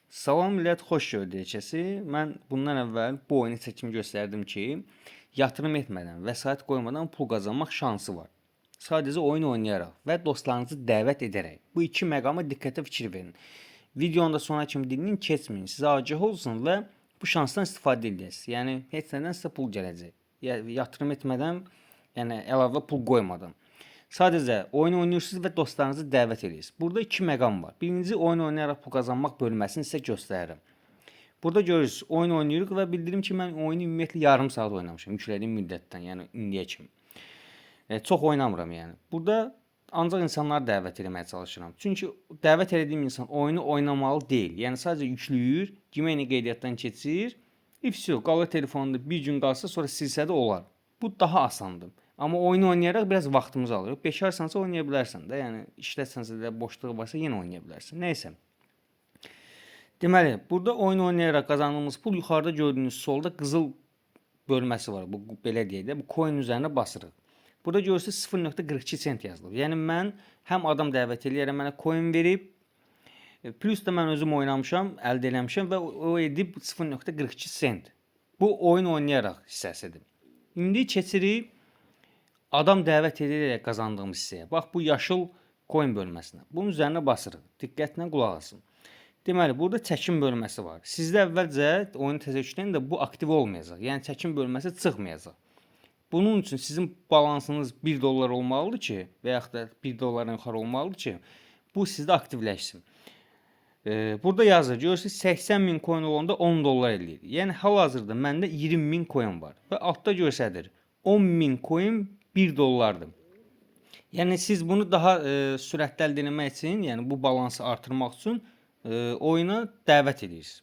Salam millət, xoş gördükçəsi. Mən bundan əvvəl bu oyunu çəkimi göstərdim ki, yatırım etmədən, vəsait qoymadan pul qazanmaq şansı var. Sadəcə oyun oynayaraq və dostlarınızı dəvət edərək. Bu iki məqama diqqətə fikir verin. Videonun da sona kimi dinləyin, keçməyin. Sizə agah olsun və bu şansdan istifadə edəsiniz. Yəni heç nədən sizə pul gələcək. Yatırım etmədən, yəni əlavə pul qoymadan. Sadəcə oyun oynayırsınız və dostlarınızı dəvət edirsiniz. Burada iki məqam var. Birinci, oyun oynayaraq pul qazanmaq bölməsini sizə göstərirəm. Burada görürsünüz, oyun oynayırıq və bildirim ki, mən oyunu ümumiyyətlə yarım saat oynamışam yüklədiyim müddətdən, yəni indiyə kimi. Çox oynamıram yəni. Burada ancaq insanları dəvət etməyə çalışıram. Çünki dəvət etdiyim insan oyunu oynamalı deyil. Yəni sadəcə yükləyir, Gmail qeydiyyatdan keçir, vəsə qalır telefonunda bir gün qalsa sonra silsə də olar. Bu daha asandır. Amma oyun oynayaraq biraz vaxtımız alır. Bekarsansa oynaya bilərsən də, yəni işləsənsə də boşluq varsa yenə oynaya bilərsən. Nəysə. Deməli, burada oyun oynayaraq qazandığımız pul yuxarıda gördüyünüz solda qızıl bölməsi var. Bu belə deyək də, bu coin üzərinə basırıq. Burada görürsüz 0.42 sent yazılıb. Yəni mən həm adam dəvət eləyərəm, mənə coin verib, plus da mən özüm oynamışam, əldə eləmişəm və o edib 0.42 sent. Bu oyun oynayaraq hissəsidir. İndi keçirik adam dəvət edərək qazandığımız hissəyə. Bax, bu yaşıl coin bölməsinə. Bunun üzərinə basırıq. Diqqətlə qulaq asın. Deməli, burada çəkim bölməsi var. Sizdə əvvəlcə oyunu təzə yükləyəndə bu aktiv olmayacaq. Yəni çəkim bölməsi çıxmayacaq. Bunun üçün sizin balansınız 1 dollar olmalıdır ki, və yaxud da 1 dollardan yuxarı olmalıdır ki, bu sizdə aktivləşsin. Burada yazır, görürsünüz 80.000 coin olanda 10 dollar eləyir. Yəni hal-hazırda məndə 20.000 coin var və altda göstərir 10.000 coin 1 dollardır. Yəni siz bunu daha sürətli əldə etmək üçün, yəni bu balansı artırmaq üçün oyuna dəvət edirsiniz.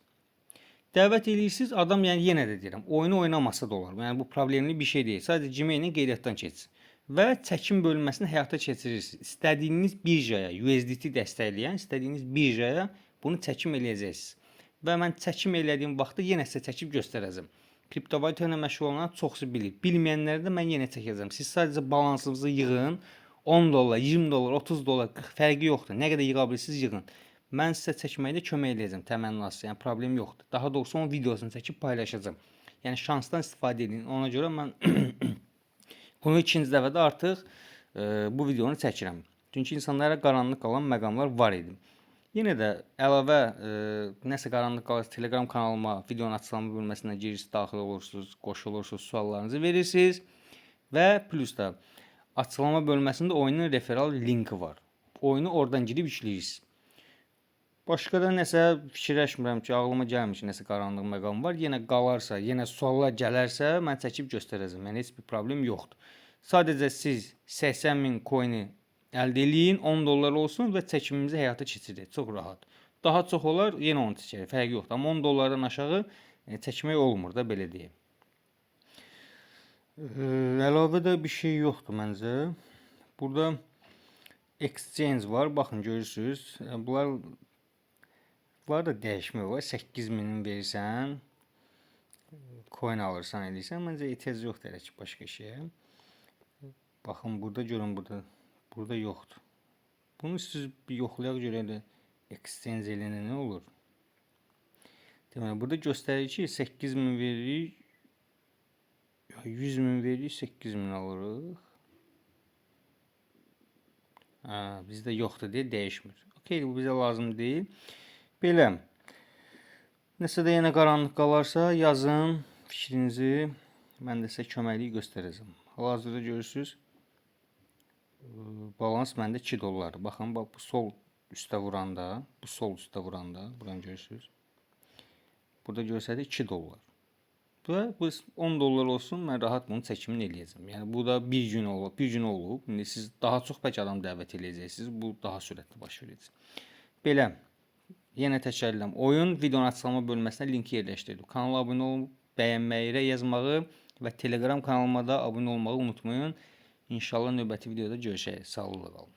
Dəvət edirsiniz, adam yəni yenə də deyirəm, oyunu oynamasa da olar. Yəni bu problemli bir şey deyil. Sadəcə Gmail-in qeydiyyatdan keçsin və çəkim bölməsini həyata keçirirsiniz. İstədiyiniz birjaya, USDT dəstəkləyən, istədiyiniz birjaya bunu çəkim eləyəcəksiniz. Və mən çəkim elədiyim vaxtda yenə sizə çəkib göstərəcəm. Kriptovalyuta ilə məşğul olanlar çoxsu bilir. Bilməyənləri də mən yenə çəkəcəm. Siz sadəcə balansınızı yığın. 10 dollar, 20 dollar, 30 dollar, 40 fərqi yoxdur. Nə qədər yığa bilirsiniz yığın. Mən sizə çəkməkdə kömək eləyəcəm təmənnası. Yəni problem yoxdur. Daha doğrusu onun videosunu çəkib paylaşacağam. Yəni şansdan istifadə edin. Ona görə mən bunu ikinci dəfədə artıq bu videonu çəkirəm. Çünki insanlara qaranlıq qalan məqamlar var idi. Yenə də əlavə nəsə qaranlıq qalırsa Telegram kanalıma, videonun açıqlama bölməsinə girirsiniz, daxil olursunuz, qoşulursunuz, suallarınızı verirsiniz və plus da açıqlama bölməsində oyunun referal linki var. Oyunu oradan girib yükləyirsiniz. Başqa da nəsə fikirləşmirəm ki, ağlıma gəlmir ki, nəsə qaranlıq məqam var. Yenə qalarsa, yenə suallar gələrsə, mən çəkib göstərəcəm. Yəni heç bir problem yoxdur. Sadəcə siz 80.000 coin-i əldə eləyin, 10 dollar olsun və çəkimimizi həyata keçirək. Çox rahat. Daha çox olar, yenə onu çəkərik. Fərqi yoxdur. Amma 10 dollardan aşağı çəkmək olmur da, belə deyim. Əlavə də bir şey yoxdur məncə. Burada exchange var. Baxın, görürsünüz. Bunlar var da dəyişmə var. 8.000-in verirsən, coin alırsan, edirsən. Məncə ehtiyac yoxdur elə ki, başqa şeyə. Baxın, burada görün, burada yoxdur. Bunu siz bir yoxlayaq görək də exchange eləyəndə nə olur? Deməli, burada göstərir ki, 8.000 veririk, 100.000 veririk, 8.000 alırıq. Bizdə yoxdur deyə dəyişmir. Okey, bu bizə lazım deyil. Belə. Nəsə də yenə qaranlıq qalarsa yazın fikrinizi. Mən də sizə köməklik göstərəcəm. Hal-hazırda görürsünüz. Balans məndə 2 dollardır. Baxın, bax, bu sol üstə vuranda, bu sol üstə vuranda, buradan görürsünüz. Burada görsədir 2 dollar. Və bu 10 dollar olsun, mən rahat bunu çəkimini eləyəcəm. Yəni bu da bir gün olub. İndi siz daha çox bəlkə adam dəvət eləyəcəksiniz. Bu daha sürətli baş verəcək. Belə. Yenə təkrarlayıram. Oyun videonun açıqlama bölməsinə linki yerləşdirdim. Kanala abunə olub, bəyənməyi, yazmağı və Telegram kanalıma da abunə olmağı unutmayın. İnşallah növbəti videoda görüşək. Sağlıqla qalın.